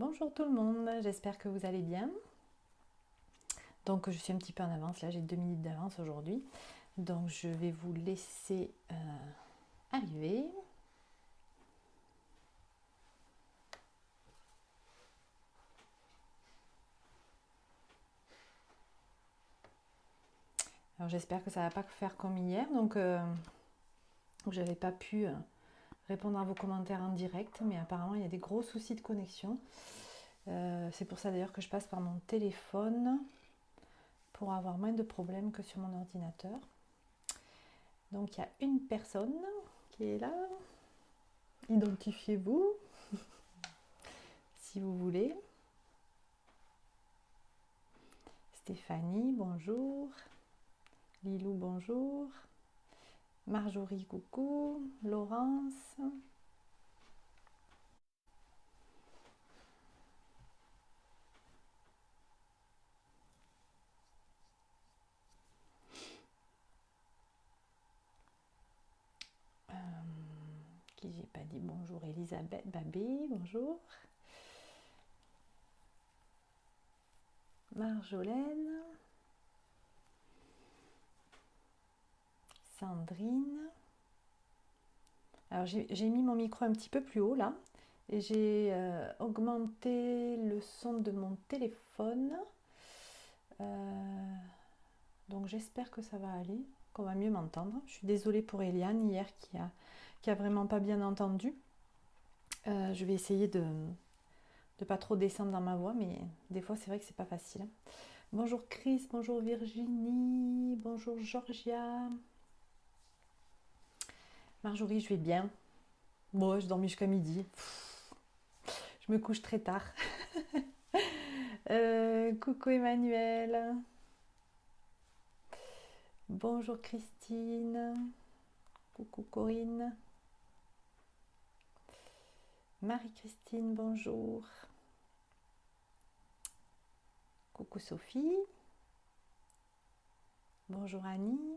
Bonjour tout le monde, j'espère que vous allez bien. Donc je suis un petit peu en avance, là j'ai 2 minutes d'avance aujourd'hui. Donc je vais vous laisser arriver. Alors j'espère que ça ne va pas faire comme hier, donc j'avais pas pu répondre à vos commentaires en direct, mais apparemment il y a des gros soucis de connexion. C'est pour ça d'ailleurs que je passe par mon téléphone pour avoir moins de problèmes que sur mon ordinateur. Donc il y a une personne qui est là. Identifiez-vous si vous voulez. Stéphanie, bonjour. Lilou, bonjour. Marjorie, coucou. Laurence. Qui j'ai pas dit bonjour. Elisabeth, Babé, bonjour. Marjolaine. Sandrine. Alors j'ai mis mon micro un petit peu plus haut là. Et j'ai augmenté le son de mon téléphone. Donc j'espère que ça va aller, qu'on va mieux m'entendre. Je suis désolée pour Eliane hier qui a vraiment pas bien entendu. Je vais essayer de pas trop descendre dans ma voix, mais des fois c'est vrai que c'est pas facile. Bonjour Chris, bonjour Virginie, bonjour Georgia. Marjorie, je vais bien. Bon, je dormis jusqu'à midi. Je me couche très tard. Coucou Emmanuel. Bonjour Christine. Coucou Corinne. Marie-Christine, bonjour. Coucou Sophie. Bonjour Annie.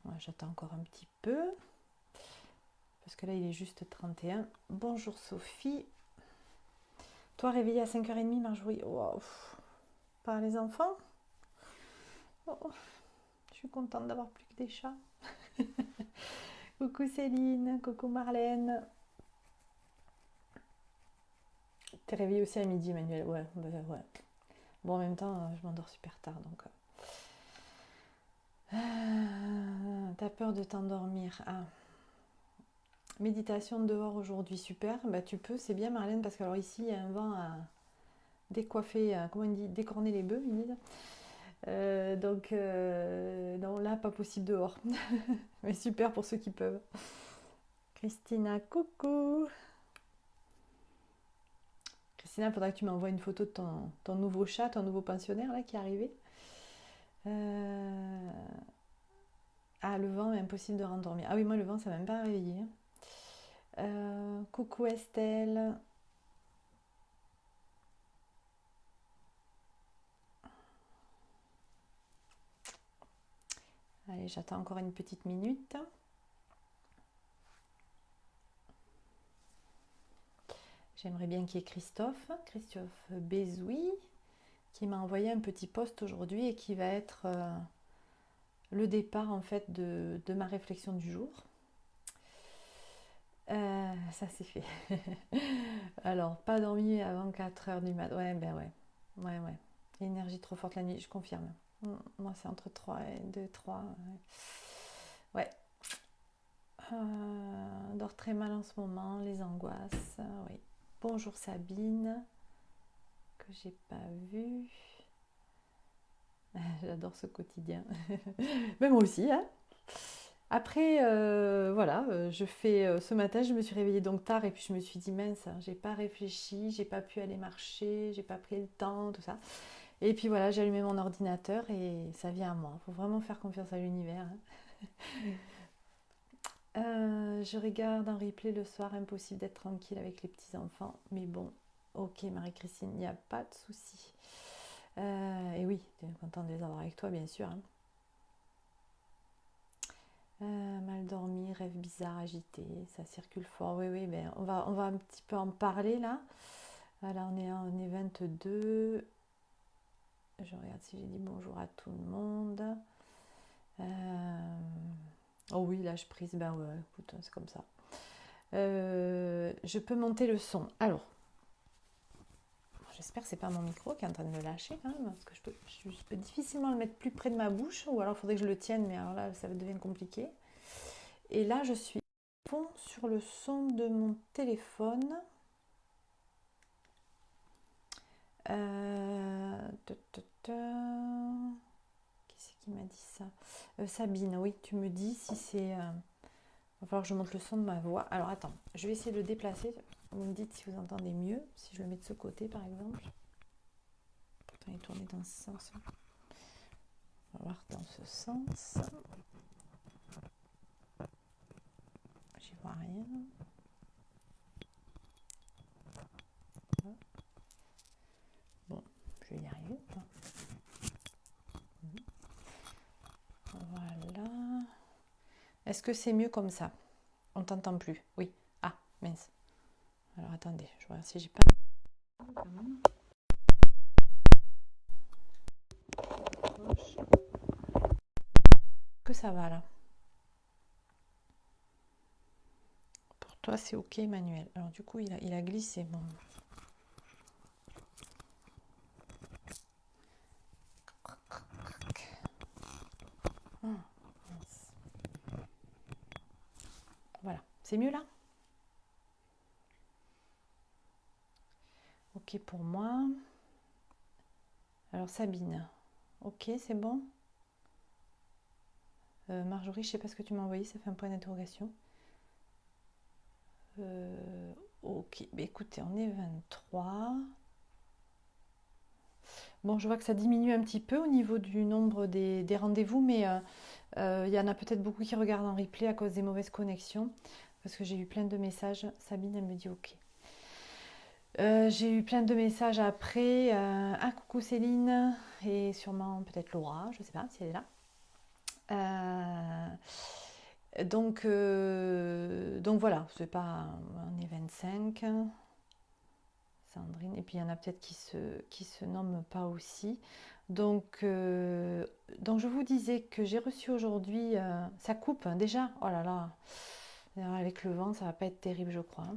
Moi, j'attends encore un petit peu. Parce que là, il est juste 31. Bonjour Sophie. Toi, réveillée à 5h30, Marjorie. Wow. Par les enfants. Oh, je suis contente d'avoir plus que des chats. Coucou Céline. Coucou Marlène. T'es réveillée aussi à midi, Emmanuel. Ouais, bah, ouais. Bon, en même temps, je m'endors super tard, donc... T'as peur de t'endormir. Ah. Méditation dehors aujourd'hui, super. Bah tu peux, c'est bien Marlène, parce que alors ici, il y a un vent à décoiffer, comment on dit, décorner les bœufs, ils disent. Non, là, pas possible dehors. Mais super pour ceux qui peuvent. Christina, coucou. Christina, il faudra que tu m'envoies une photo de ton nouveau chat, ton nouveau pensionnaire là qui est arrivé. Ah, le vent, impossible de rendormir. Ah oui, moi le vent, ça m'a même pas réveillé. Coucou Estelle. Allez, j'attends encore une petite minute. J'aimerais bien qu'il y ait Christophe Bézoui, qui m'a envoyé un petit post aujourd'hui et qui va être le départ en fait de ma réflexion du jour. Ça c'est fait. Alors, pas dormi avant 4h du mat. Ouais, ben ouais. Ouais, ouais. Énergie trop forte la nuit, je confirme. Moi, c'est entre 3 et 2, 3. Ouais. Dors très mal en ce moment, les angoisses. Oui. Bonjour Sabine, que j'ai pas vu. J'adore ce quotidien. Mais moi aussi, hein. Après, voilà, je fais. Ce matin, je me suis réveillée donc tard et puis je me suis dit, mince, hein, j'ai pas réfléchi, j'ai pas pu aller marcher, j'ai pas pris le temps, tout ça. Et puis voilà, j'ai allumé mon ordinateur et ça vient à moi. Il faut vraiment faire confiance à l'univers, hein. Je regarde un replay le soir, impossible d'être tranquille avec les petits-enfants. Mais bon, ok Marie-Christine, il n'y a pas de souci. Et oui, tu es contente de les avoir avec toi, bien sûr, hein. Mal dormi, rêve bizarre, agité, ça circule fort. Oui, oui, ben, on va un petit peu en parler là. Voilà, on est 22. Je regarde si j'ai dit bonjour à tout le monde. Oh oui, là je prise, ben ouais, écoute, c'est comme ça. Je peux monter le son. Alors, j'espère que c'est pas mon micro qui est en train de me lâcher quand même, parce que je peux difficilement le mettre plus près de ma bouche, ou alors il faudrait que je le tienne, mais alors là ça devient compliqué. Et là je suis à fond sur le son de mon téléphone. Qui c'est qui m'a dit ça? Sabine, oui, tu me dis si c'est... Il va falloir que je monte le son de ma voix. Alors attends, je vais essayer de le déplacer. Vous me dites si vous entendez mieux. Si je le mets de ce côté par exemple. Pourtant il est tourné dans ce sens. On va voir dans ce sens. J'y vois rien. Bon, je vais y arriver. Voilà. Est-ce que c'est mieux comme ça? On t'entend plus? Oui. Ah, mince. Alors attendez, je vois si j'ai pas... Que ça va là? Pour toi c'est ok Emmanuel. Alors du coup il a glissé. Bon. Voilà, c'est mieux là? Ok pour moi. Alors Sabine, ok c'est bon. Marjorie, je sais pas ce que tu m'as envoyé, ça fait un point d'interrogation. Ok, bah écoutez, on est 23. Bon, je vois que ça diminue un petit peu au niveau du nombre des rendez-vous, mais il y en a peut-être beaucoup qui regardent en replay à cause des mauvaises connexions, parce que j'ai eu plein de messages. Sabine, elle me dit ok. J'ai eu plein de messages après. Ah, coucou Céline, et sûrement peut-être Laura, je sais pas si elle est là. Donc voilà, c'est pas, on est 25. Sandrine, et puis il y en a peut-être qui se nomment pas aussi. Donc je vous disais que j'ai reçu aujourd'hui, ça coupe hein, déjà, oh là là, avec le vent ça va pas être terrible je crois.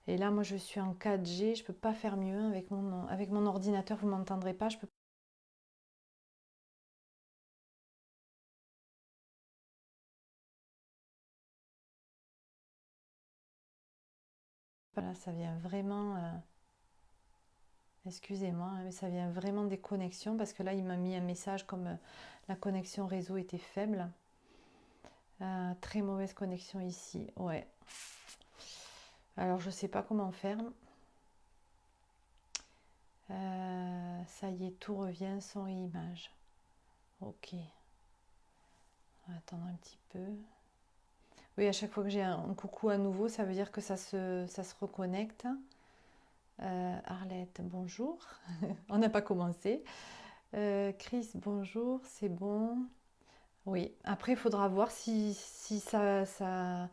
Et là moi je suis en 4G, je peux pas faire mieux hein, avec mon ordinateur, vous m'entendrez pas, je peux. Voilà, ça vient vraiment, excusez-moi, hein, mais ça vient vraiment des connexions parce que là il m'a mis un message comme la connexion réseau était faible. Très mauvaise connexion ici, ouais. Alors je sais pas comment faire. Ça y est, tout revient, son et image. Ok. On va attendre un petit peu. Oui, à chaque fois que j'ai un coucou à nouveau, ça veut dire que ça se reconnecte. Arlette, bonjour. On n'a pas commencé. Chris, bonjour, c'est bon. Oui, après il faudra voir si ça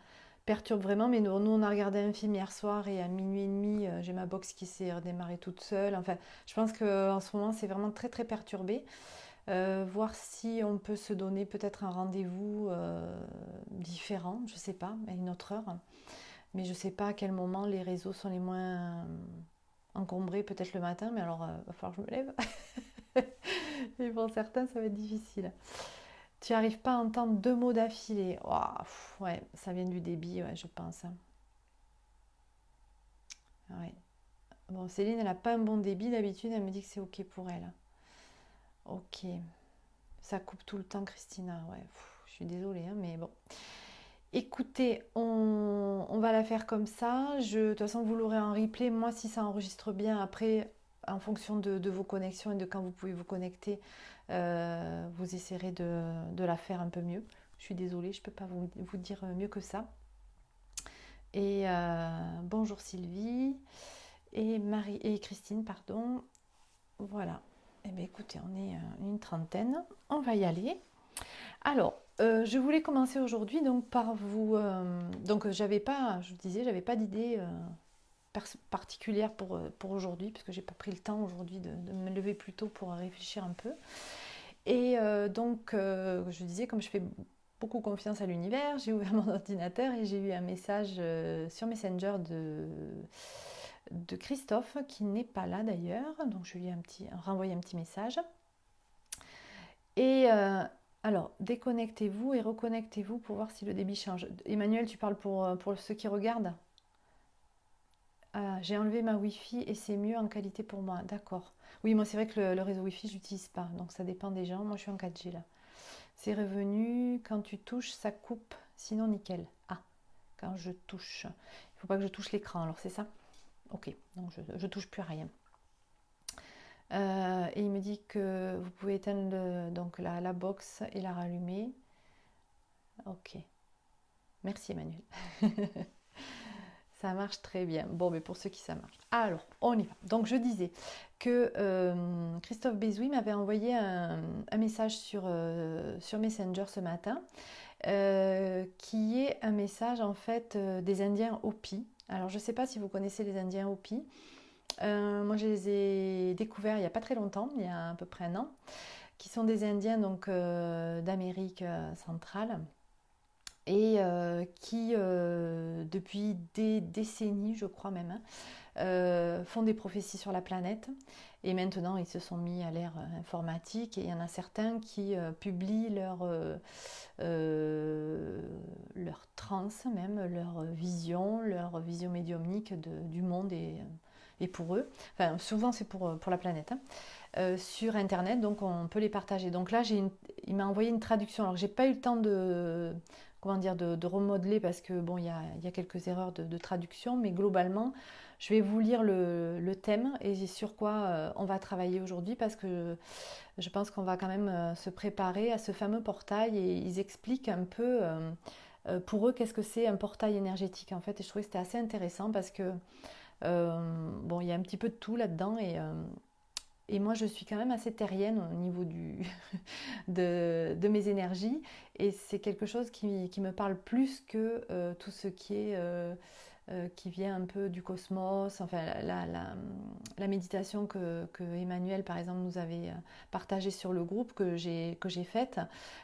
perturbe vraiment. Mais nous, on a regardé un film hier soir et à minuit et demi, j'ai ma box qui s'est redémarrée toute seule. Enfin, je pense qu'en ce moment, c'est vraiment très très perturbé. Voir si on peut se donner peut-être un rendez-vous différent, je sais pas, à une autre heure. Mais je sais pas à quel moment les réseaux sont les moins encombrés, peut-être le matin, mais alors il va falloir que je me lève. Et pour certains, ça va être difficile. Tu n'arrives pas à entendre deux mots d'affilée. Ouah, ouais, ça vient du débit, ouais, je pense. Ouais. Bon, Céline, elle n'a pas un bon débit d'habitude, elle me dit que c'est ok pour elle. Ok. Ça coupe tout le temps, Christina. Ouais, je suis désolée, hein, mais bon. Écoutez, on va la faire comme ça. De toute façon, vous l'aurez en replay. Moi, si ça enregistre bien, après, en fonction de vos connexions et de quand vous pouvez vous connecter, vous essaierez de la faire un peu mieux. Je suis désolée, je ne peux pas vous dire mieux que ça. Et bonjour Sylvie et Marie et Christine, pardon. Voilà. Eh bien, écoutez, on est une trentaine. On va y aller. Alors, je voulais commencer aujourd'hui donc par vous. Donc, j'avais pas, je vous disais, j'avais pas d'idée particulière pour aujourd'hui, parce que j'ai pas pris le temps aujourd'hui de me lever plus tôt pour réfléchir un peu. Et donc, je disais, comme je fais beaucoup confiance à l'univers, j'ai ouvert mon ordinateur et j'ai eu un message sur Messenger de Christophe, qui n'est pas là d'ailleurs. Donc, je lui ai renvoyé un petit message. Et alors, déconnectez-vous et reconnectez-vous pour voir si le débit change. Emmanuel, tu parles pour ceux qui regardent. Ah, j'ai enlevé ma Wi-Fi et c'est mieux en qualité pour moi. D'accord. Oui, moi c'est vrai que le réseau Wi-Fi, je n'utilise pas. Donc ça dépend des gens. Moi je suis en 4G là. C'est revenu. Quand tu touches, ça coupe. Sinon, nickel. Ah, quand je touche. Il ne faut pas que je touche l'écran, alors c'est ça? Ok, donc je touche plus à rien. Et il me dit que vous pouvez éteindre donc la box et la rallumer. Ok. Merci Emmanuel. Ça marche très bien. Bon, mais pour ceux qui ça marche. Alors, on y va. Donc, je disais que Christophe Bézoui m'avait envoyé un message sur Messenger ce matin, qui est un message en fait des Indiens Hopi. Alors, je ne sais pas si vous connaissez les Indiens Hopi. Moi, je les ai découverts il n'y a pas très longtemps, il y a à peu près un an, qui sont des Indiens donc d'Amérique centrale et qui, depuis des décennies, je crois même, font des prophéties sur la planète. Et maintenant, ils se sont mis à l'ère informatique et il y en a certains qui publient leur transe, même leur vision médiumnique du monde et pour eux. Enfin, souvent, c'est pour la planète. Sur Internet, donc on peut les partager. Donc là, il m'a envoyé une traduction. Alors, j'ai pas eu le temps de remodeler parce que bon, il y a quelques erreurs de traduction, mais globalement, je vais vous lire le thème et sur quoi on va travailler aujourd'hui parce que je pense qu'on va quand même se préparer à ce fameux portail et ils expliquent un peu pour eux qu'est-ce que c'est un portail énergétique en fait. Et je trouvais que c'était assez intéressant parce que bon, il y a un petit peu de tout là-dedans et moi, je suis quand même assez terrienne au niveau de mes énergies. Et c'est quelque chose qui me parle plus que tout ce qui vient un peu du cosmos. Enfin, la méditation que Emmanuel, par exemple, nous avait partagée sur le groupe que j'ai faite,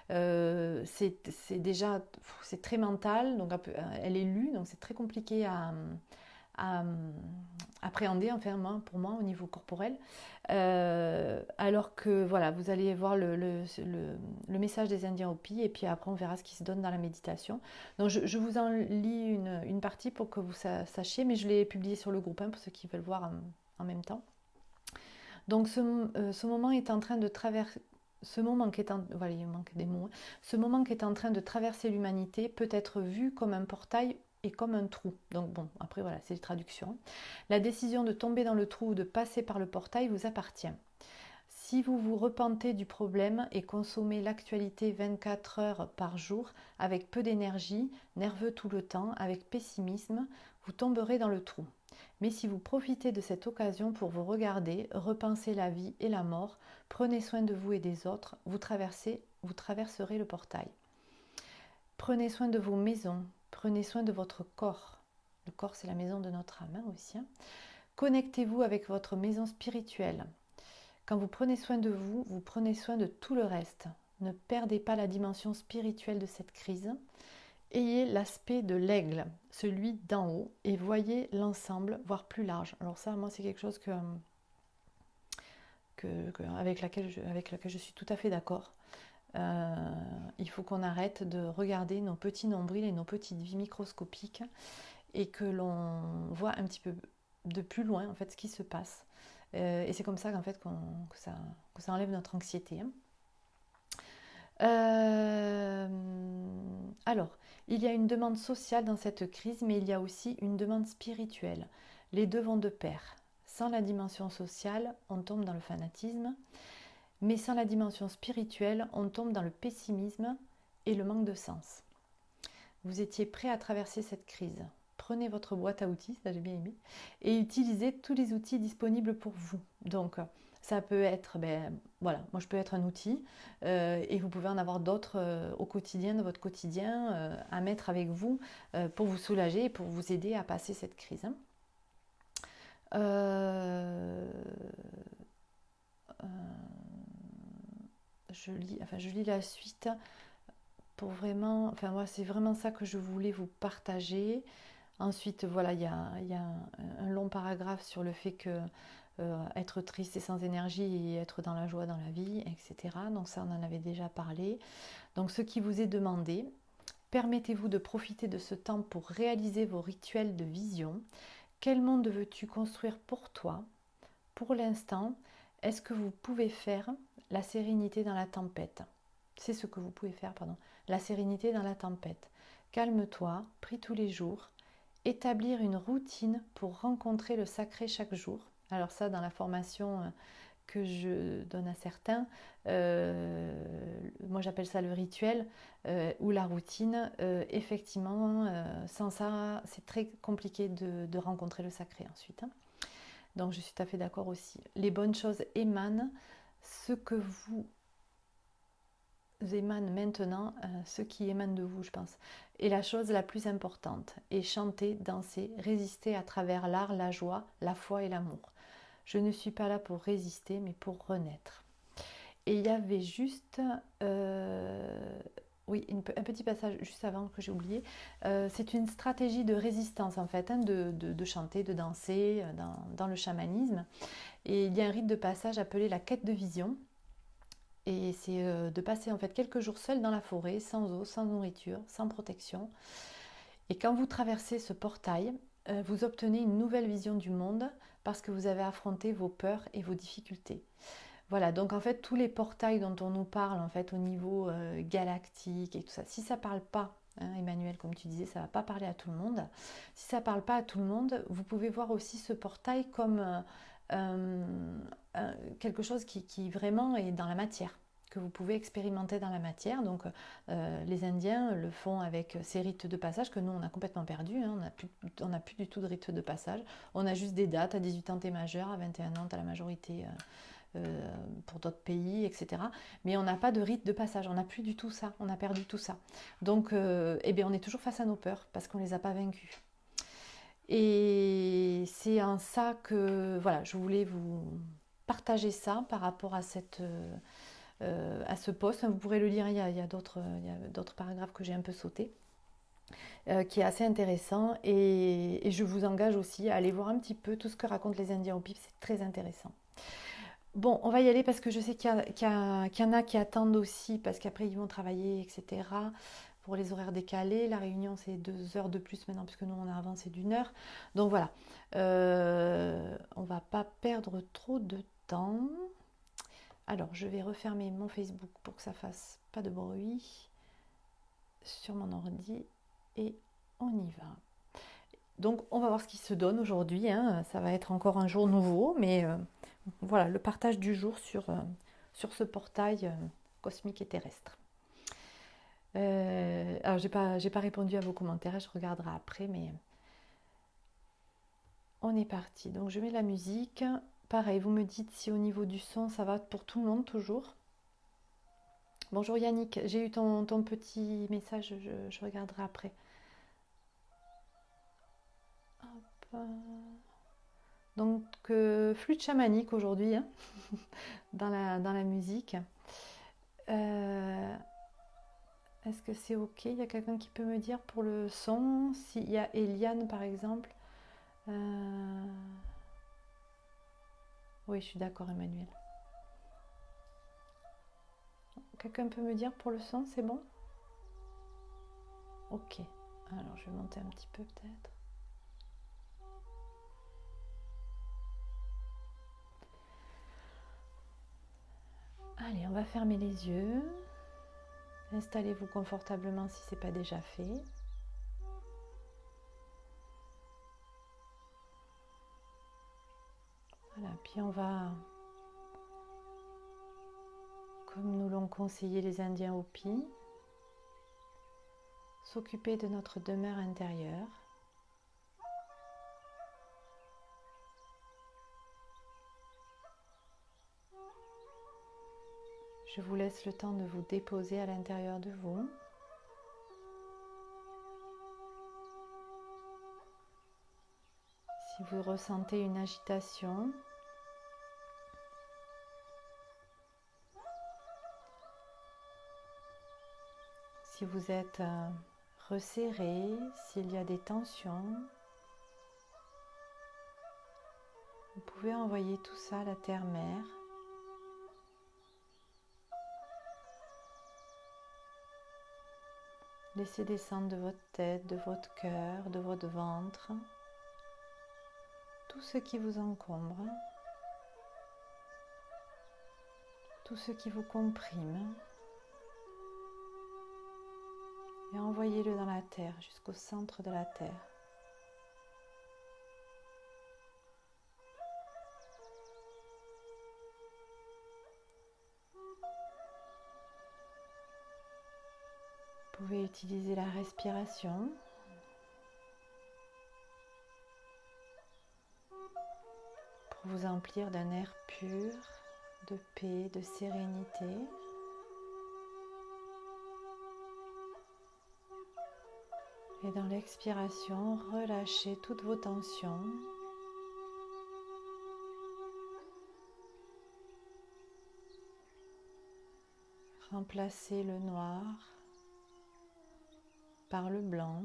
c'est déjà c'est très mental. Donc, elle est lue, donc c'est très compliqué à appréhender, enfin pour moi au niveau corporel. Alors que voilà, vous allez voir le message des Indiens Hopi et puis après on verra ce qui se donne dans la méditation. Donc je vous en lis une partie pour que vous sachiez, mais je l'ai publié sur le groupe pour ceux qui veulent voir en même temps. Donc ce moment est en train de traverser. Ce moment qui est en... voilà, il manque des mots. Ce moment qui est en train de traverser l'humanité peut être vu comme un portail et comme un trou. Donc bon, après voilà, c'est les traductions. La décision de tomber dans le trou ou de passer par le portail vous appartient. Si vous vous repentez du problème et consommez l'actualité 24 heures par jour avec peu d'énergie, nerveux tout le temps, avec pessimisme, vous tomberez dans le trou. Mais si vous profitez de cette occasion pour vous regarder, repenser la vie et la mort, prenez soin de vous et des autres, vous traverserez le portail. Prenez soin de vos maisons, prenez soin de votre corps. Le corps, c'est la maison de notre âme aussi. Connectez-vous avec votre maison spirituelle. Quand vous prenez soin de vous, vous prenez soin de tout le reste. Ne perdez pas la dimension spirituelle de cette crise. Ayez l'aspect de l'aigle, celui d'en haut, et voyez l'ensemble, voire plus large. Alors ça, moi, c'est quelque chose avec laquelle je suis tout à fait d'accord. Il faut qu'on arrête de regarder nos petits nombrils et nos petites vies microscopiques et que l'on voit un petit peu de plus loin en fait ce qui se passe. Et c'est comme ça qu'en fait que ça enlève notre anxiété. Alors, il y a une demande sociale dans cette crise, mais il y a aussi une demande spirituelle. Les deux vont de pair. Sans la dimension sociale, on tombe dans le fanatisme, mais sans la dimension spirituelle, on tombe dans le pessimisme et le manque de sens. Vous étiez prêt à traverser cette crise. Prenez votre boîte à outils, ça j'ai bien aimé, et utilisez tous les outils disponibles pour vous. Donc, Ça peut être, ben, voilà, moi je peux être un outil et vous pouvez en avoir d'autres au quotidien, de votre quotidien, à mettre avec vous pour vous soulager et pour vous aider à passer cette crise. Hein. Euh, euh, je lis la suite pour vraiment, enfin moi c'est vraiment ça que je voulais vous partager. Ensuite, voilà, il y a un long paragraphe sur le fait que être triste et sans énergie et être dans la joie dans la vie, etc. Donc ça, on en avait déjà parlé. Donc ce qui vous est demandé, permettez-vous de profiter de ce temps pour réaliser vos rituels de vision. Quel monde veux-tu construire pour toi? Pour l'instant, est-ce que vous pouvez faire la sérénité dans la tempête? C'est ce que vous pouvez faire, pardon. La sérénité dans la tempête. Calme-toi, prie tous les jours. Établir une routine pour rencontrer le sacré chaque jour. Alors ça, dans la formation que je donne à certains, moi j'appelle ça le rituel ou la routine. Effectivement, sans ça, c'est très compliqué de rencontrer le sacré ensuite. Hein. Donc je suis tout à fait d'accord aussi. Les bonnes choses émanent. Ce que vous émane maintenant, ce qui émane de vous, je pense, est la chose la plus importante. Et chanter, danser, résister à travers l'art, la joie, la foi et l'amour. Je ne suis pas là pour résister, mais pour renaître. Et il y avait juste, oui, un petit passage juste avant que j'ai oublié. C'est une stratégie de résistance en fait, hein, de chanter, de danser dans le chamanisme. Et il y a un rite de passage appelé la quête de vision. Et c'est de passer en fait quelques jours seul dans la forêt, sans eau, sans nourriture, sans protection. Et quand vous traversez ce portail, vous obtenez une nouvelle vision du monde parce que vous avez affronté vos peurs et vos difficultés. Voilà, donc en fait tous les portails dont on nous parle en fait au niveau galactique et tout ça, si ça parle pas, hein, Emmanuel, comme tu disais, ça va pas parler à tout le monde. Si ça parle pas à tout le monde, vous pouvez voir aussi ce portail comme quelque chose qui vraiment est dans la matière, que vous pouvez expérimenter dans la matière. Donc les Indiens le font avec ces rites de passage que nous on a complètement perdu, hein. On n'a plus du tout de rites de passage. On a juste des dates, à 18 ans t'es majeur, à 21 ans t'as la majorité pour d'autres pays, etc. Mais on n'a pas de rite de passage, on n'a plus du tout ça, on a perdu tout ça. Donc eh bien, on est toujours face à nos peurs parce qu'on ne les a pas vaincus. Et c'est en ça que voilà, je voulais vous partager ça par rapport à ce post. Vous pourrez le lire, il y a d'autres paragraphes que j'ai un peu sautés, qui est assez intéressant. Et je vous engage aussi à aller voir un petit peu tout ce que racontent les Indiens au PIB, c'est très intéressant. Bon, on va y aller parce que je sais qu'il y en a qui attendent aussi parce qu'après ils vont travailler, etc. Pour les horaires décalés, la réunion c'est 2 heures de plus maintenant puisque nous on a avancé d'1 heure. Donc voilà, on va pas perdre trop de temps. Alors je vais refermer mon Facebook pour que ça fasse pas de bruit sur mon ordi et on y va. Donc on va voir ce qui se donne aujourd'hui, hein. Ça va être encore un jour nouveau, mais voilà le partage du jour sur ce portail cosmique et terrestre. Alors j'ai pas répondu à vos commentaires, je regarderai après, mais on est parti. Donc je mets la musique. Pareil, vous me dites si au niveau du son ça va pour tout le monde toujours. Bonjour Yannick, j'ai eu ton petit message, je regarderai après. Hop. Donc flûte chamanique aujourd'hui, hein, dans la musique. Est-ce que c'est ok? Il y a quelqu'un qui peut me dire pour le son, s'il y a Eliane par exemple. Oui, je suis d'accord Emmanuel. Quelqu'un peut me dire pour le son, c'est bon? Ok. Alors je vais monter un petit peu peut-être. Allez, on va fermer les yeux. Installez-vous confortablement si ce n'est pas déjà fait. Voilà, puis on va, comme nous l'ont conseillé les Indiens Hopis, s'occuper de notre demeure intérieure. Je vous laisse le temps de vous déposer à l'intérieur de vous. Si vous ressentez une agitation, si vous êtes resserré, s'il y a des tensions, vous pouvez envoyer tout ça à la terre-mère. Laissez descendre de votre tête, de votre cœur, de votre ventre, tout ce qui vous encombre, tout ce qui vous comprime, et envoyez-le dans la terre, jusqu'au centre de la terre. Vous pouvez utiliser la respiration pour vous emplir d'un air pur, de paix, de sérénité. Et dans l'expiration, relâchez toutes vos tensions. Remplacez le noir par le blanc.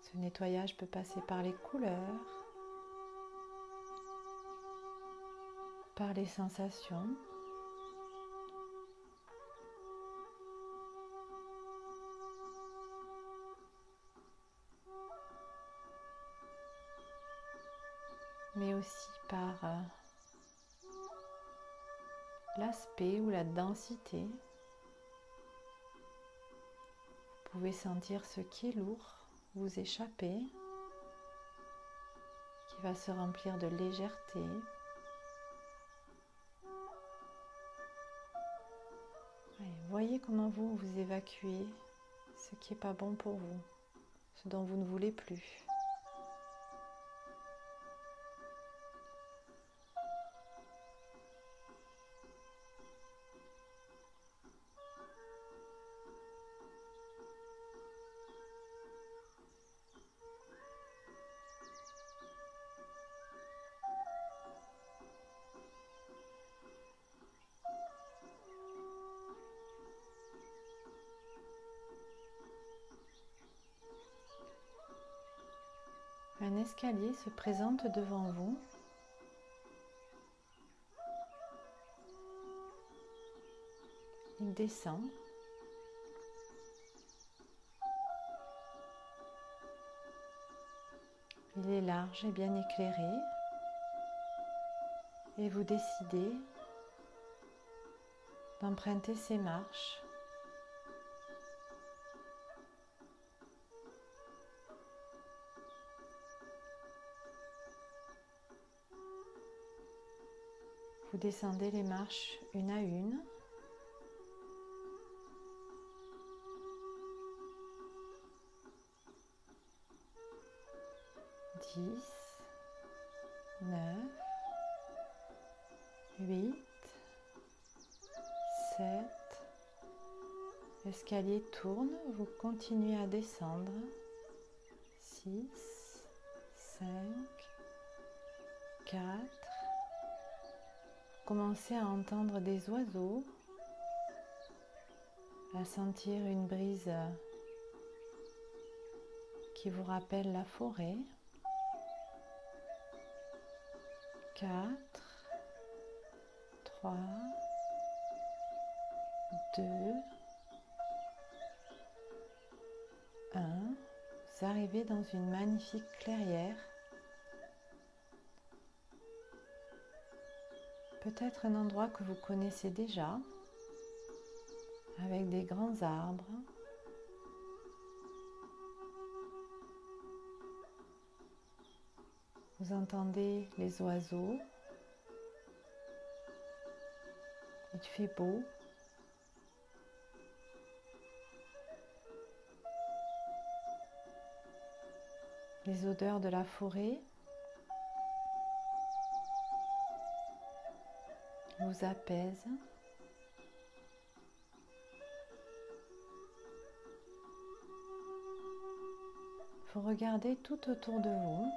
Ce nettoyage peut passer par les couleurs, par les sensations. Mais aussi par l'aspect ou la densité. Vous pouvez sentir ce qui est lourd vous échapper, qui va se remplir de légèreté. Allez, voyez comment vous évacuez ce qui n'est pas bon pour vous, ce dont vous ne voulez plus. Un escalier se présente devant vous. Il descend. Il est large et bien éclairé. Et vous décidez d'emprunter ces marches. Vous descendez les marches une à une. Dix, 9, 8, 7. L'escalier tourne, vous continuez à descendre. 6, 5, 4. Commencez à entendre des oiseaux, à sentir une brise qui vous rappelle la forêt. 4, 3, 2, 1. Vous arrivez dans une magnifique clairière. Peut-être un endroit que vous connaissez déjà, avec des grands arbres. Vous entendez les oiseaux. Il fait beau. Les odeurs de la forêt vous apaise. Vous regardez tout autour de vous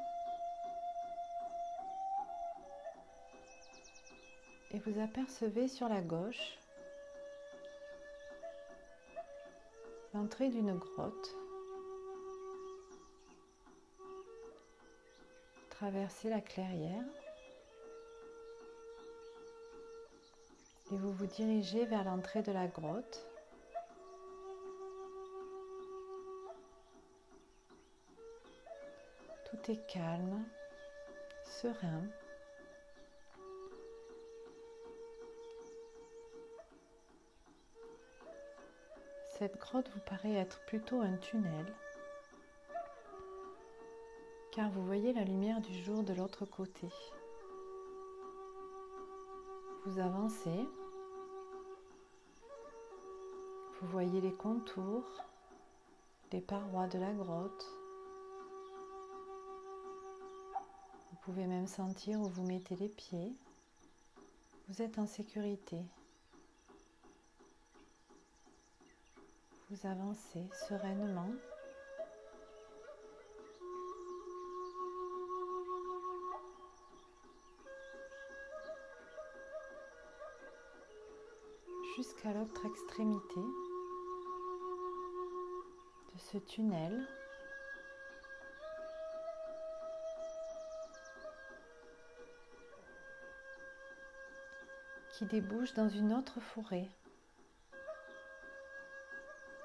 et vous apercevez sur la gauche l'entrée d'une grotte. Traversez la clairière et vous vous dirigez vers l'entrée de la grotte. Tout est calme, serein. Cette grotte vous paraît être plutôt un tunnel, car vous voyez la lumière du jour de l'autre côté. Vous avancez, vous voyez les contours, les parois de la grotte. Vous pouvez même sentir où vous mettez les pieds. Vous êtes en sécurité. Vous avancez sereinement. Jusqu'à l'autre extrémité de ce tunnel. Qui débouche dans une autre forêt,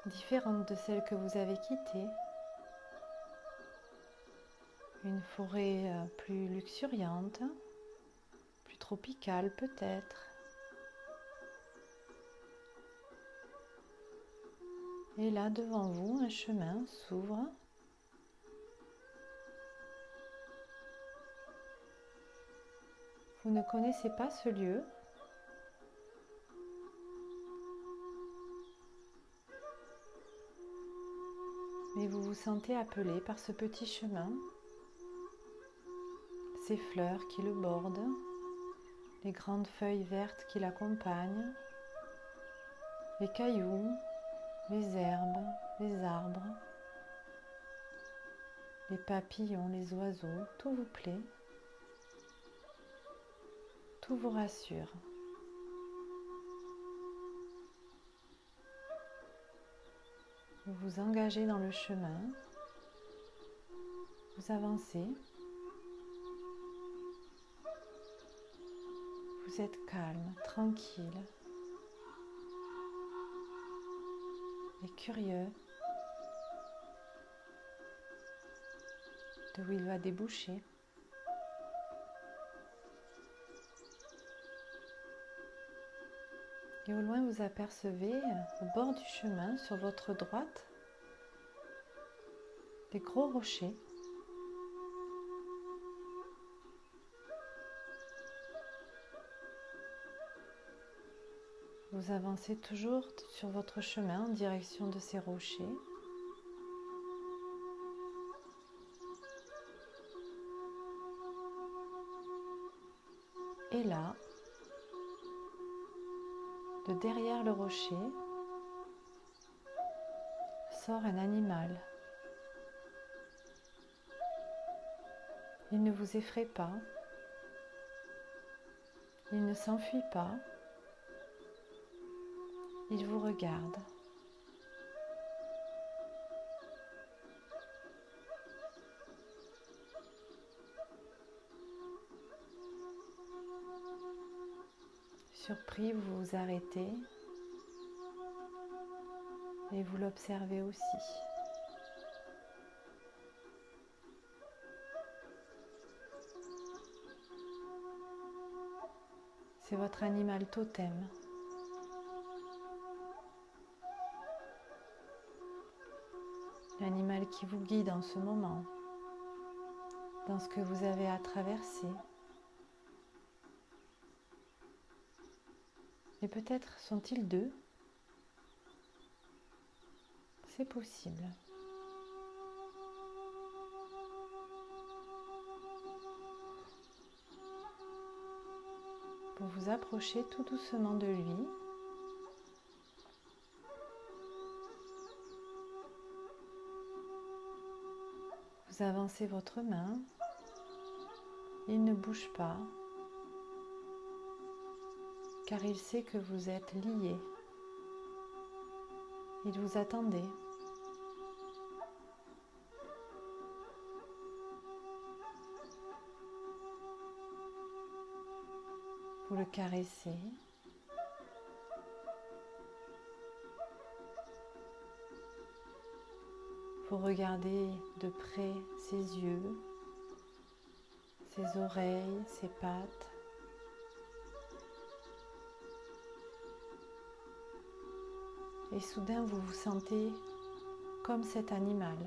différente de celle que vous avez quittée. Une forêt plus luxuriante, plus tropicale peut-être. Et là, devant vous, un chemin s'ouvre. Vous ne connaissez pas ce lieu. Mais vous vous sentez appelé par ce petit chemin, ces fleurs qui le bordent, les grandes feuilles vertes qui l'accompagnent, les cailloux, les herbes, les arbres, les papillons, les oiseaux, tout vous plaît, tout vous rassure. Vous vous engagez dans le chemin, vous avancez, vous êtes calme, tranquille et curieux de où il va déboucher. Et au loin, vous apercevez au bord du chemin, sur votre droite, des gros rochers. Vous avancez toujours sur votre chemin en direction de ces rochers. Et là, de derrière le rocher, sort un animal. Il ne vous effraie pas, il ne s'enfuit pas, il vous regarde. Surpris, vous vous arrêtez et vous l'observez aussi. C'est votre animal totem. L'animal qui vous guide en ce moment, dans ce que vous avez à traverser. Et peut-être sont-ils deux? C'est possible. vous vous approchez tout doucement de lui. Vous avancez votre main. Il ne bouge pas, car il sait que vous êtes liés. Il vous attendait. Vous le caressez. Vous regardez de près ses yeux, ses oreilles, ses pattes. Et soudain, vous vous sentez comme cet animal.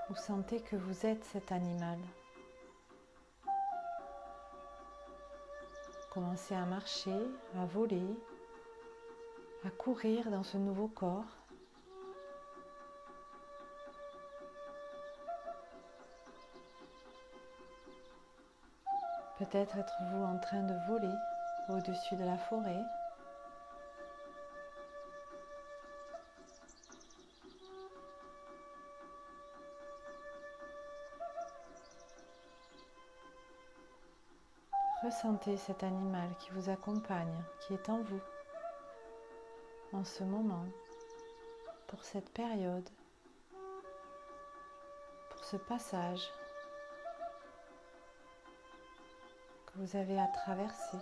Vous sentez que vous êtes cet animal. Commencez à marcher, à voler, à courir dans ce nouveau corps. Peut-être êtes-vous en train de voler au-dessus de la forêt. Ressentez cet animal qui vous accompagne, qui est en vous, en ce moment, pour cette période, pour ce passage que vous avez à traverser.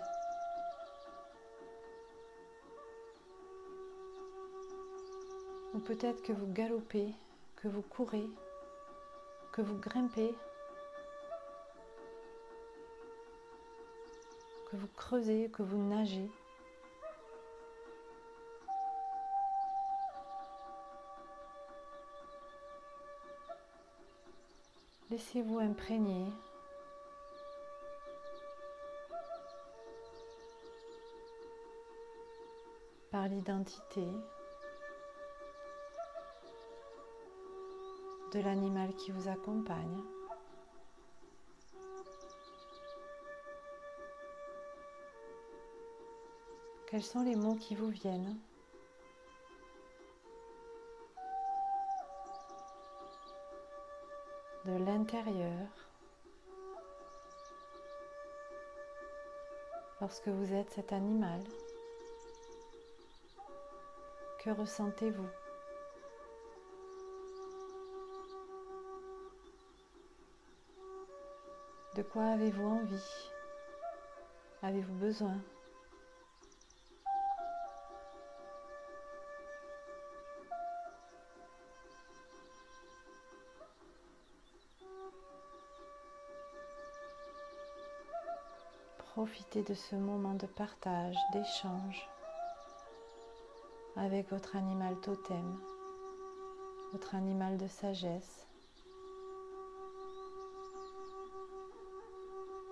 Ou peut-être que vous galopez, que vous courez, que vous grimpez, que vous creusez, que vous nagez. Laissez-vous imprégner par l'identité de l'animal qui vous accompagne. Quels sont les mots qui vous viennent ? De l'intérieur, lorsque vous êtes cet animal, que ressentez-vous ? De quoi avez-vous envie ? Avez-vous besoin ? Profitez de ce moment de partage, d'échange avec votre animal totem, votre animal de sagesse.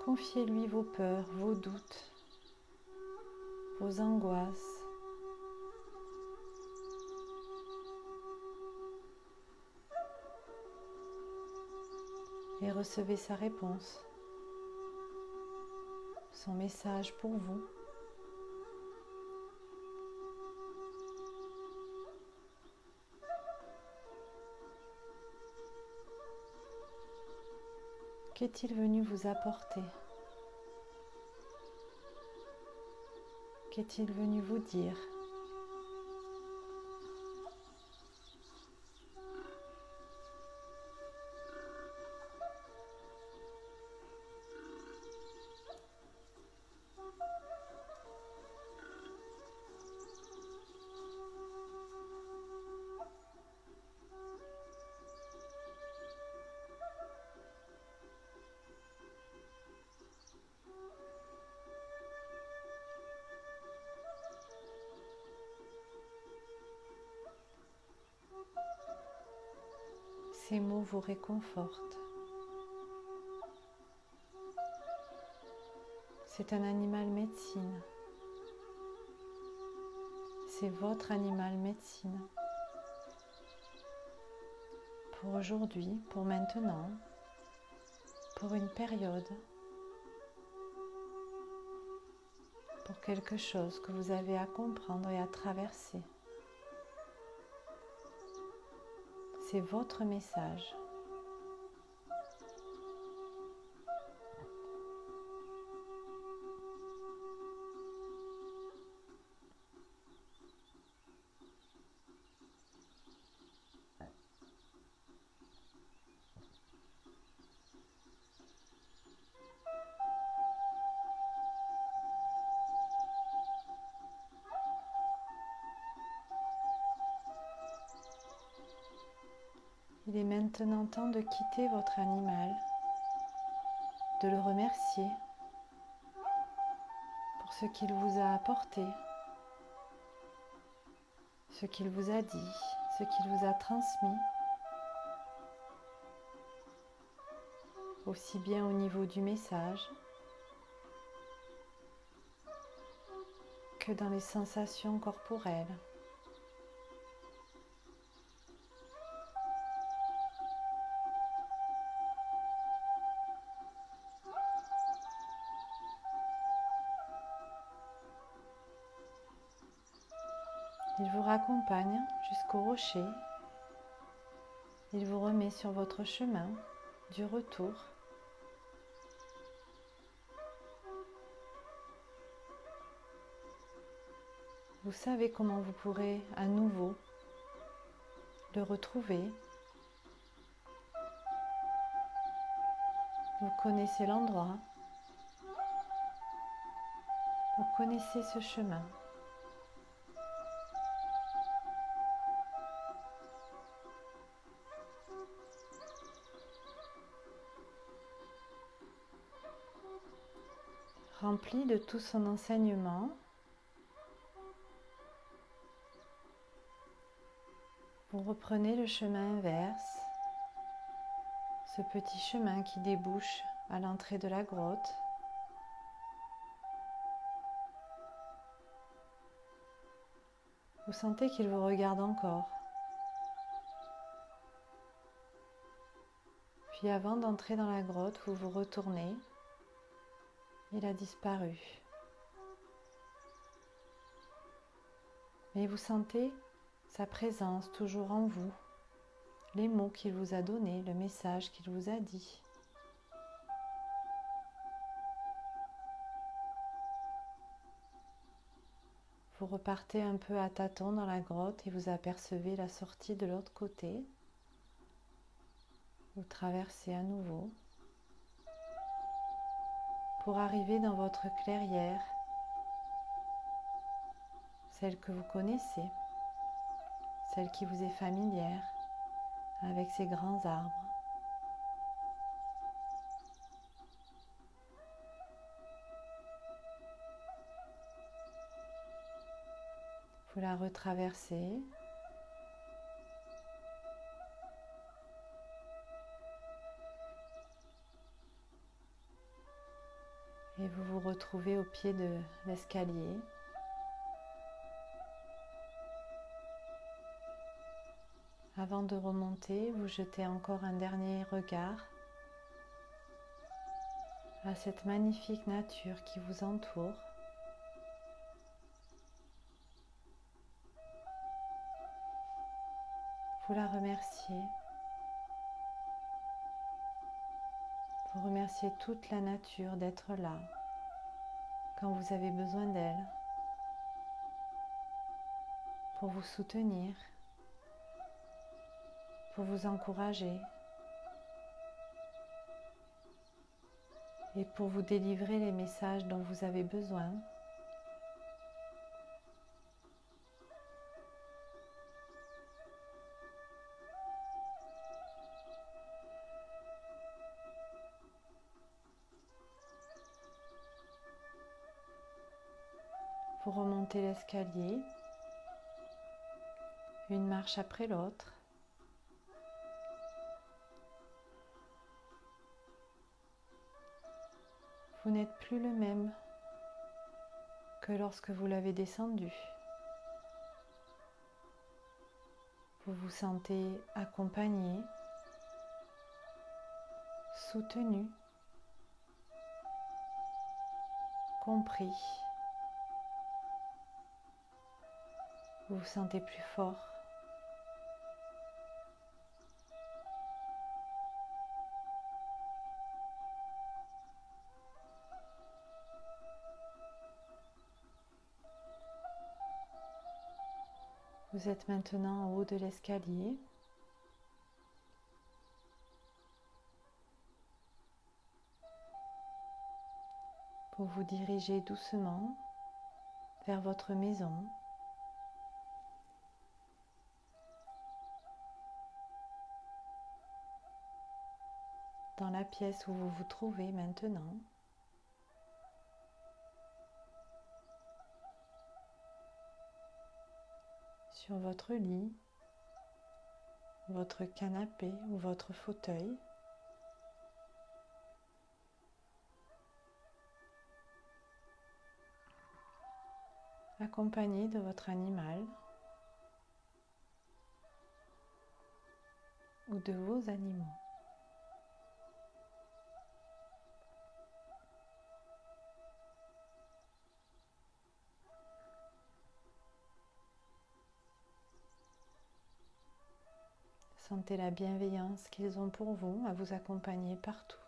Confiez-lui vos peurs, vos doutes, vos angoisses. Et recevez sa réponse, son message pour vous. Qu'est-il venu vous apporter ? Qu'est-il venu vous dire ? Ces mots vous réconfortent. C'est un animal médecine. C'est votre animal médecine. Pour aujourd'hui, pour maintenant, pour une période, pour quelque chose que vous avez à comprendre et à traverser. C'est votre message. Il est maintenant temps de quitter votre animal, de le remercier pour ce qu'il vous a apporté, ce qu'il vous a dit, ce qu'il vous a transmis, aussi bien au niveau du message que dans les sensations corporelles. Il vous raccompagne jusqu'au rocher. Il vous remet sur votre chemin du retour. Vous savez comment vous pourrez à nouveau le retrouver. Vous connaissez l'endroit. Vous connaissez ce chemin. Rempli de tout son enseignement, vous reprenez le chemin inverse, ce petit chemin qui débouche à l'entrée de la grotte. Vous sentez qu'il vous regarde encore. Puis avant d'entrer dans la grotte, vous vous retournez. Il a disparu. Mais vous sentez sa présence toujours en vous, les mots qu'il vous a donnés, le message qu'il vous a dit. Vous repartez un peu à tâtons dans la grotte et vous apercevez la sortie de l'autre côté. Vous traversez à nouveau pour arriver dans votre clairière, celle que vous connaissez, celle qui vous est familière, avec ses grands arbres. Vous la retraversez. Et vous vous retrouvez au pied de l'escalier. Avant de remonter, vous jetez encore un dernier regard à cette magnifique nature qui vous entoure. Vous la remerciez. Vous remerciez toute la nature d'être là quand vous avez besoin d'elle, pour vous soutenir, pour vous encourager et pour vous délivrer les messages dont vous avez besoin. Vous remontez l'escalier, une marche après l'autre. Vous n'êtes plus le même que lorsque vous l'avez descendu. Vous vous sentez accompagné, soutenu. compris. Vous vous sentez plus fort. Vous êtes maintenant en haut de l'escalier. Pour vous diriger doucement vers votre maison. Dans la pièce où vous vous trouvez maintenant. Sur votre lit, votre canapé ou votre fauteuil. Accompagné de votre animal ou de vos animaux. Sentez la bienveillance qu'ils ont pour vous à vous accompagner partout.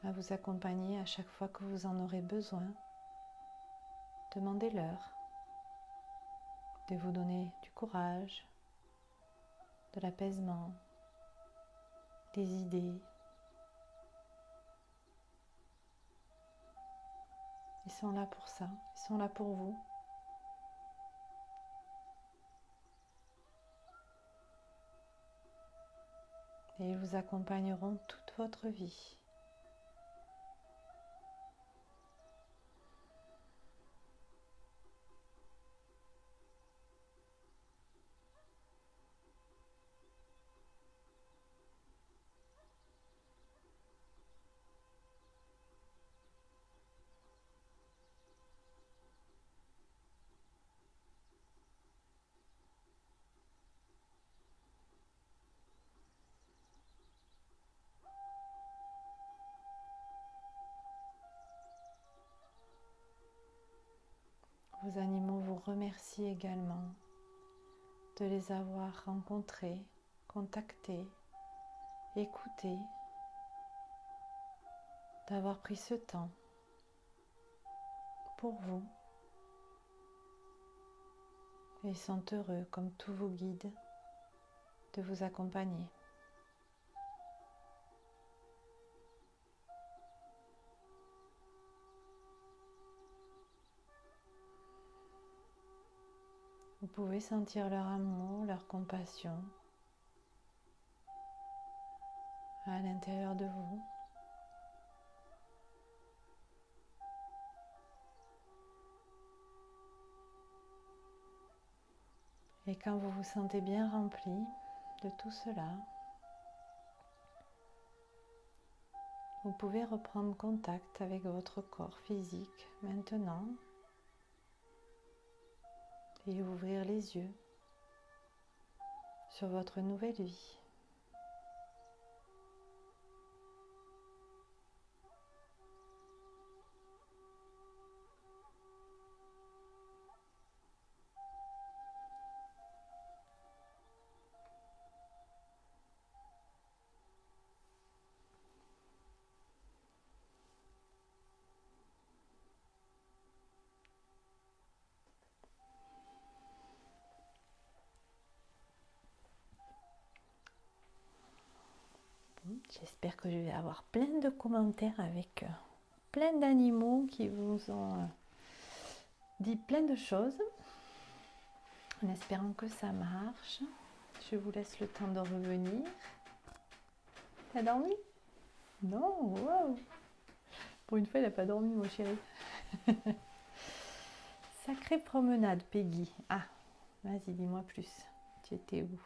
À vous accompagner à chaque fois que vous en aurez besoin. Demandez-leur de vous donner du courage, de l'apaisement, des idées. Ils sont là pour ça, ils sont là pour vous. Et ils vous accompagneront toute votre vie. Vos animaux vous remercient également de les avoir rencontrés, contactés, écoutés, d'avoir pris ce temps pour vous. Et ils sont heureux, comme tous vos guides, de vous accompagner. Vous pouvez sentir leur amour, leur compassion à l'intérieur de vous. Et quand vous vous sentez bien rempli de tout cela, vous pouvez reprendre contact avec votre corps physique maintenant et ouvrir les yeux sur votre nouvelle vie. J'espère que je vais avoir plein de commentaires avec plein d'animaux qui vous ont dit plein de choses. En espérant que ça marche. Je vous laisse le temps de revenir. T'as dormi? Non, wow. Pour une fois, il n'a pas dormi, mon chéri. Sacrée promenade, Peggy. Ah, vas-y, dis-moi plus. Tu étais où?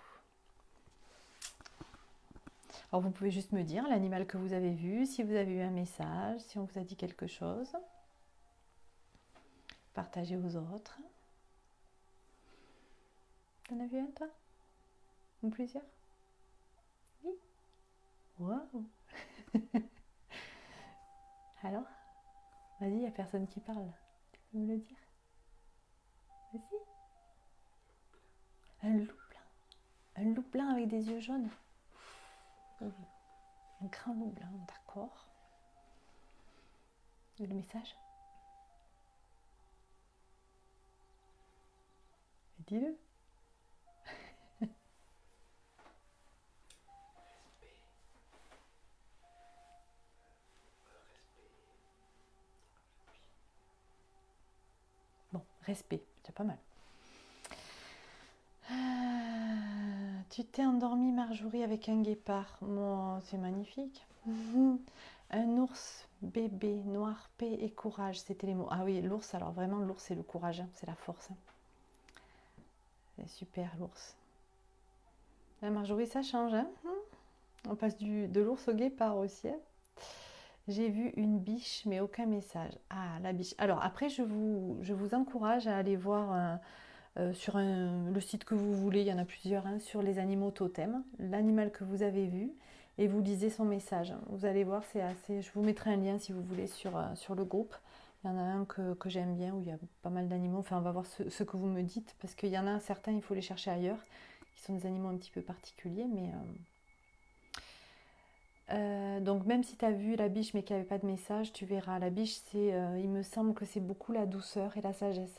Alors, vous pouvez juste me dire l'animal que vous avez vu, si vous avez eu un message, si on vous a dit quelque chose. Partagez aux autres. T'en as vu un, toi? Ou plusieurs? Waouh. Alors, vas-y, il n'y a personne qui parle. Tu peux me le dire? Vas-y. Un loup blanc. Un loup blanc avec des yeux jaunes. Oui. Un grand loup blanc, d'accord. Et le message? Dis-le. Bon, respect, c'est pas mal. Tu t'es endormie, Marjorie, avec un guépard. Bon, c'est magnifique. Un ours bébé, noir, paix et courage, c'était les mots. Ah oui, l'ours, alors vraiment, l'ours, c'est le courage, hein, c'est la force. Hein. C'est super, l'ours. La Marjorie, ça change. Hein. On passe de l'ours au guépard aussi. Hein. J'ai vu une biche, mais aucun message. Ah, la biche. Alors, après, je vous encourage à aller voir sur le site que vous voulez. Il y en a plusieurs, hein, sur les animaux totems. L'animal que vous avez vu. Et vous lisez son message. Vous allez voir, c'est assez... Je vous mettrai un lien, si vous voulez, sur le groupe. Il y en a un que j'aime bien, où il y a pas mal d'animaux. Enfin, on va voir ce que vous me dites. Parce qu'il y en a certains, il faut les chercher ailleurs. Qui sont des animaux un petit peu particuliers, mais... donc même si tu as vu la biche mais qu'il n'y avait pas de message, tu verras. La biche, il me semble que c'est beaucoup la douceur et la sagesse.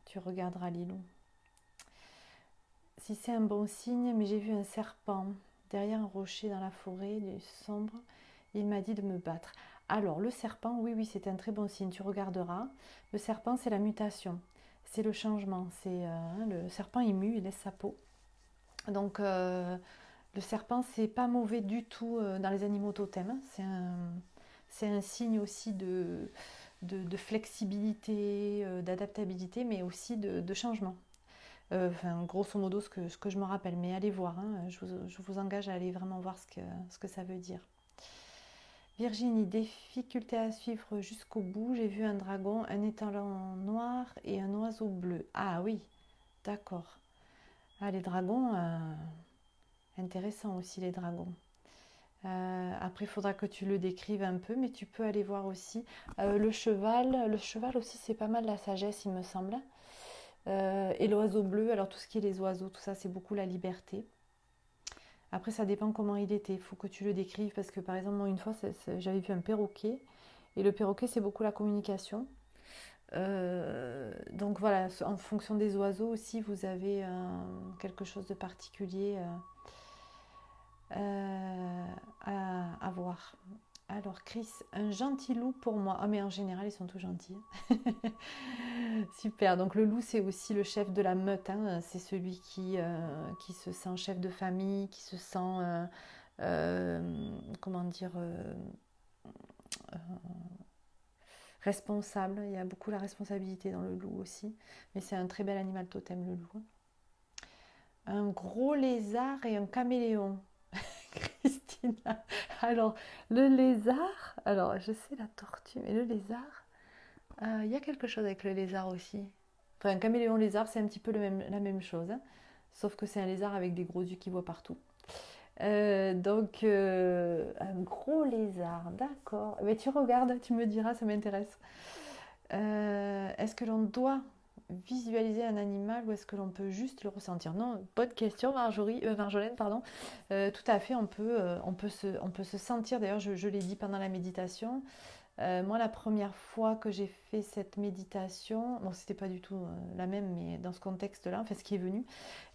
Tu regarderas Lilou. Si c'est un bon signe, mais j'ai vu un serpent derrière un rocher dans la forêt du sombre. Il m'a dit de me battre. Alors le serpent, oui, c'est un très bon signe. Tu regarderas. Le serpent, c'est la mutation. C'est le changement. Le serpent, il mue, il laisse sa peau. Donc... le serpent, c'est pas mauvais du tout dans les animaux totems. C'est un signe aussi de flexibilité, d'adaptabilité, mais aussi de changement. Enfin, grosso modo, ce que je me rappelle. Mais allez voir, hein, je vous engage à aller vraiment voir ce que ça veut dire. Virginie, difficulté à suivre jusqu'au bout. J'ai vu un dragon, un étalon noir et un oiseau bleu. Ah oui, d'accord. Ah, les dragons... Intéressant aussi les dragons. Après, il faudra que tu le décrives un peu, mais tu peux aller voir aussi. Le cheval aussi, c'est pas mal la sagesse, il me semble. Et l'oiseau bleu, alors tout ce qui est les oiseaux, tout ça, c'est beaucoup la liberté. Après, ça dépend comment il était. Il faut que tu le décrives parce que, par exemple, moi, une fois, j'avais vu un perroquet. Et le perroquet, c'est beaucoup la communication. Donc voilà, en fonction des oiseaux aussi, vous avez quelque chose de particulier. À voir. Alors Chris, un gentil loup pour moi. Ah mais en général ils sont tous gentils. Super, donc le loup c'est aussi le chef de la meute. Hein. C'est celui qui se sent chef de famille, qui se sent, comment dire, responsable. Il y a beaucoup la responsabilité dans le loup aussi. Mais c'est un très bel animal totem le loup. Un gros lézard et un caméléon. Christina. Alors, le lézard, alors je sais la tortue, mais le lézard, il y a quelque chose avec le lézard aussi. Enfin, un caméléon lézard, c'est un petit peu la même chose, hein. Sauf que c'est un lézard avec des gros yeux qui voient partout. Donc, un gros lézard, d'accord. Mais tu regardes, tu me diras, ça m'intéresse. Est-ce que l'on doit visualiser un animal ou est-ce que l'on peut juste le ressentir? Non, bonne question Marjolaine, pardon. Tout à fait, on peut se sentir, d'ailleurs je l'ai dit pendant la méditation. Moi la première fois que j'ai fait cette méditation, bon c'était pas du tout la même mais dans ce contexte-là, enfin ce qui est venu,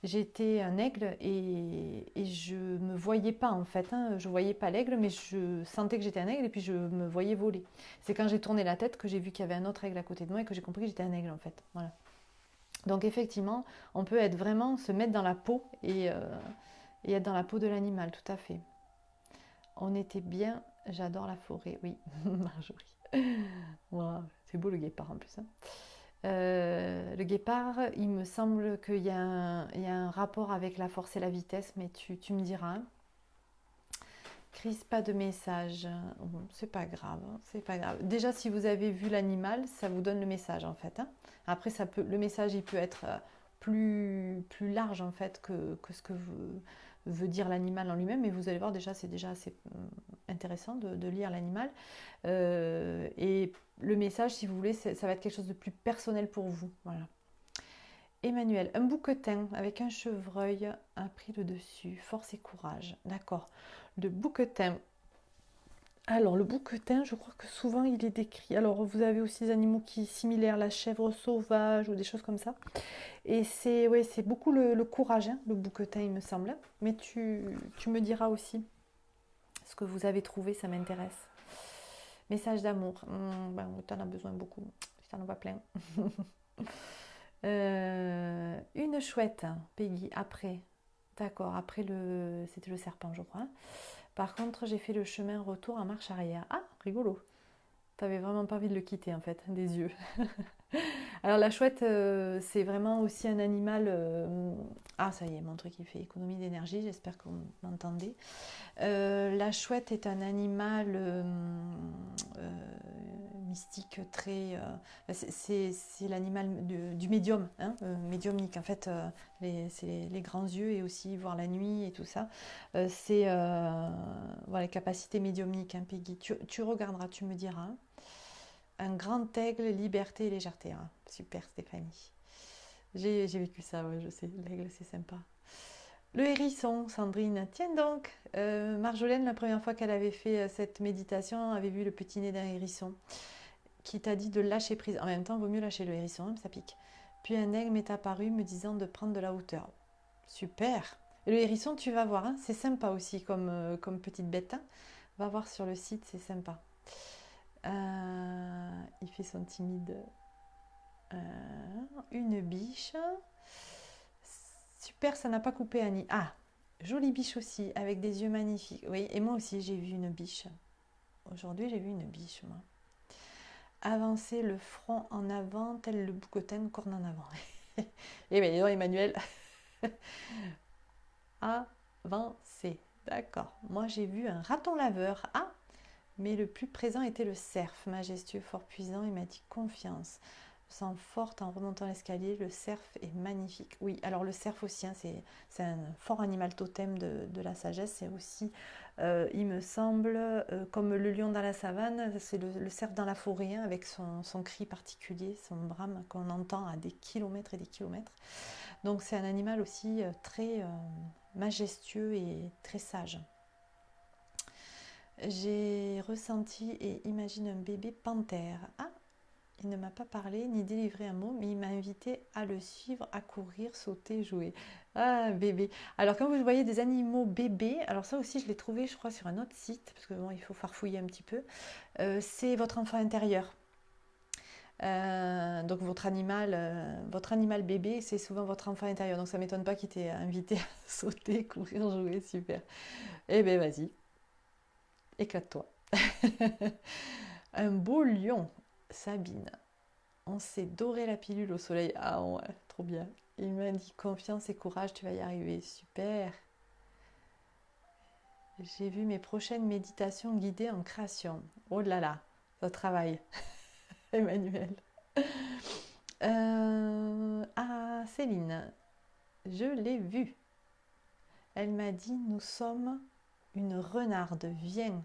j'étais un aigle et je me voyais pas en fait, hein. Je voyais pas l'aigle mais je sentais que j'étais un aigle et puis je me voyais voler. C'est quand j'ai tourné la tête que j'ai vu qu'il y avait un autre aigle à côté de moi et que j'ai compris que j'étais un aigle en fait. Voilà. Donc effectivement, on peut être vraiment, se mettre dans la peau et être dans la peau de l'animal, tout à fait. On était bien, j'adore la forêt, oui, Marjorie. Wow, c'est beau le guépard en plus. Hein. Le guépard, il me semble qu'il y a un rapport avec la force et la vitesse, mais tu me diras. Chris, pas de message. Bon, c'est pas grave, c'est pas grave. Déjà, si vous avez vu l'animal, ça vous donne le message en fait. Hein. Après, le message, il peut être plus large en fait que ce que veut dire l'animal en lui-même, mais vous allez voir déjà, c'est déjà assez intéressant de lire l'animal. Et le message, si vous voulez, ça va être quelque chose de plus personnel pour vous. Voilà. Emmanuel, un bouquetin avec un chevreuil a pris le dessus, force et courage. D'accord. Le bouquetin. Alors, le bouquetin, je crois que souvent il est décrit. Alors, vous avez aussi des animaux qui similaires, la chèvre sauvage ou des choses comme ça. Et c'est ouais, c'est beaucoup le courage, hein, le bouquetin, il me semble. Mais tu me diras aussi ce que vous avez trouvé, ça m'intéresse. Message d'amour. Ben, tu en as besoin beaucoup. Tu en as plein. Une chouette, Peggy, après. D'accord, après c'était le serpent, je crois. Par contre, j'ai fait le chemin retour en marche arrière. Ah, rigolo. T'avais vraiment pas envie de le quitter, en fait, des yeux. Alors la chouette, c'est vraiment aussi un animal... Ah, ça y est, mon truc, il fait économie d'énergie, j'espère que vous m'entendez. La chouette est un animal mystique très... c'est l'animal du médium, hein, médiumnique. En fait, c'est les grands yeux et aussi voir la nuit et tout ça. C'est voilà, les capacités médiumniques, hein, Peggy. Tu regarderas, tu me diras. Hein. Un grand aigle, liberté et légèreté. Hein. Super Stéphanie. J'ai vécu ça, ouais, je sais. L'aigle, c'est sympa. Le hérisson, Sandrine. Tiens donc, Marjolaine, la première fois qu'elle avait fait cette méditation, avait vu le petit nez d'un hérisson qui t'a dit de lâcher prise. En même temps, il vaut mieux lâcher le hérisson, hein, ça pique. Puis un aigle m'est apparu me disant de prendre de la hauteur. Super. Et le hérisson, tu vas voir, hein, c'est sympa aussi comme petite bête. Hein. Va voir sur le site, c'est sympa. Il fait son timide. Une biche. Super, ça n'a pas coupé Annie. Ah, jolie biche aussi, avec des yeux magnifiques. Oui, et moi aussi j'ai vu une biche. Aujourd'hui j'ai vu une biche, moi. Avancer le front en avant, tel le bouquetin, corne en avant. Et bien, non, Emmanuel. Avancer. D'accord. Moi j'ai vu un raton laveur. Ah, mais le plus présent était le cerf, majestueux, fort puissant, il m'a dit confiance. Je sens forte en remontant l'escalier, le cerf est magnifique. Oui, alors le cerf aussi, hein, c'est un fort animal totem de la sagesse. C'est aussi, il me semble, comme le lion dans la savane, c'est le cerf dans la forêt, hein, avec son cri particulier, son brame qu'on entend à des kilomètres et des kilomètres. Donc c'est un animal aussi très majestueux et très sage. J'ai ressenti et imaginé un bébé panthère. Ah, il ne m'a pas parlé ni délivré un mot, mais il m'a invité à le suivre, à courir, sauter, jouer. Ah, bébé. Alors, quand vous voyez des animaux bébés, alors ça aussi, je l'ai trouvé, je crois, sur un autre site, parce que bon, il faut farfouiller un petit peu. C'est votre enfant intérieur. Donc, votre animal bébé, c'est souvent votre enfant intérieur. Donc, ça ne m'étonne pas qu'il t'ait invité à sauter, courir, jouer. Super. Eh bien, vas-y. Éclate-toi. Un beau lion, Sabine. On s'est doré la pilule au soleil. Ah ouais, trop bien. Il m'a dit confiance et courage, tu vas y arriver. Super. J'ai vu mes prochaines méditations guidées en création. Oh là là, ça travaille. Emmanuel. Ah, Céline, je l'ai vue. Elle m'a dit, nous sommes une renarde, viens.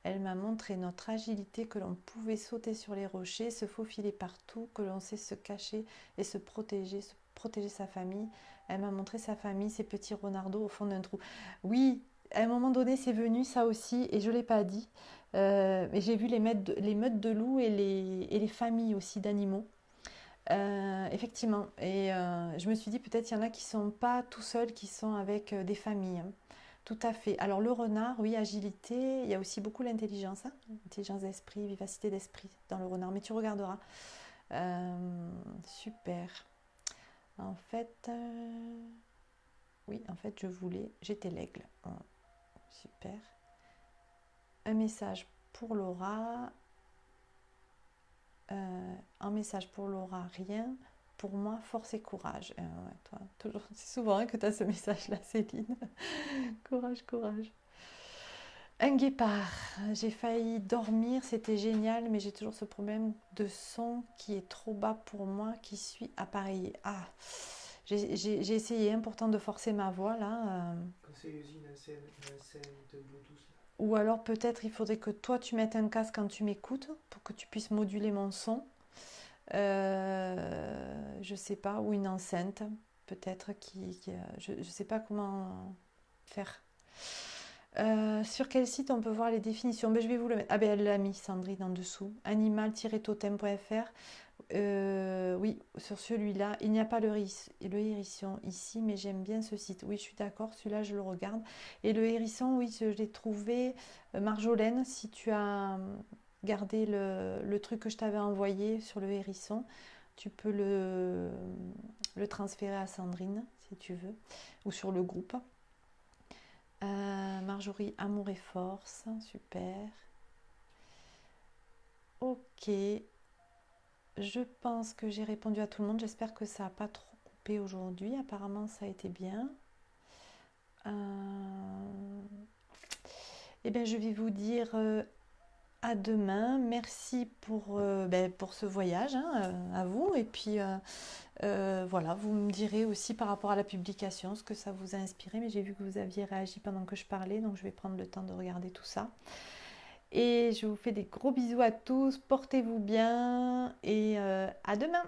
Elle m'a montré notre agilité, que l'on pouvait sauter sur les rochers, se faufiler partout, que l'on sait se cacher et se protéger sa famille. Elle m'a montré sa famille, ses petits renardeaux au fond d'un trou. Oui, à un moment donné, c'est venu ça aussi, et je ne l'ai pas dit. Mais j'ai vu les meutes de loups et les familles aussi d'animaux. Effectivement. Et je me suis dit, peut-être il y en a qui ne sont pas tout seuls, qui sont avec des familles. Hein. Tout à fait. Alors le renard, oui, agilité, il y a aussi beaucoup l'intelligence, hein. Intelligence d'esprit, vivacité d'esprit dans le renard, mais tu regarderas. Super. En fait, oui, en fait, j'étais l'aigle. Oh, super. Un message pour Laura. Un message pour Laura, rien. Pour moi, force et courage. Ouais, toi, toujours, c'est souvent hein, que tu as ce message-là, Céline. Courage, courage. Un guépard. J'ai failli dormir, c'était génial, mais j'ai toujours ce problème de son qui est trop bas pour moi, qui suis appareillée. Ah, J'ai essayé, hein, pourtant de forcer ma voix là. Quand c'est une enceinte Bluetooth, là. Ou alors peut-être il faudrait que toi tu mettes un casque quand tu m'écoutes pour que tu puisses moduler mon son. Je sais pas, ou une enceinte peut-être je sais pas comment faire. Sur quel site on peut voir les définitions? Ben, je vais vous le mettre. Ah ben elle l'a mis Sandrine en dessous. Animal-totem.fr. Oui, sur celui-là, il n'y a pas le hérisson ici, mais j'aime bien ce site. Oui, je suis d'accord, celui-là je le regarde. Et le hérisson, oui, je l'ai trouvé. Marjolaine, si tu as gardé le truc que je t'avais envoyé sur le hérisson, tu peux le transférer à Sandrine si tu veux, ou sur le groupe. Marjorie, amour et force, super. Ok, je pense que j'ai répondu à tout le monde. J'espère que ça n'a pas trop coupé aujourd'hui. Apparemment, ça a été bien. Eh bien, je vais vous dire à demain. Merci pour ce voyage, hein, à vous. Et puis, voilà, vous me direz aussi par rapport à la publication ce que ça vous a inspiré. Mais j'ai vu que vous aviez réagi pendant que je parlais, donc je vais prendre le temps de regarder tout ça. Et je vous fais des gros bisous à tous. Portez-vous bien et à demain.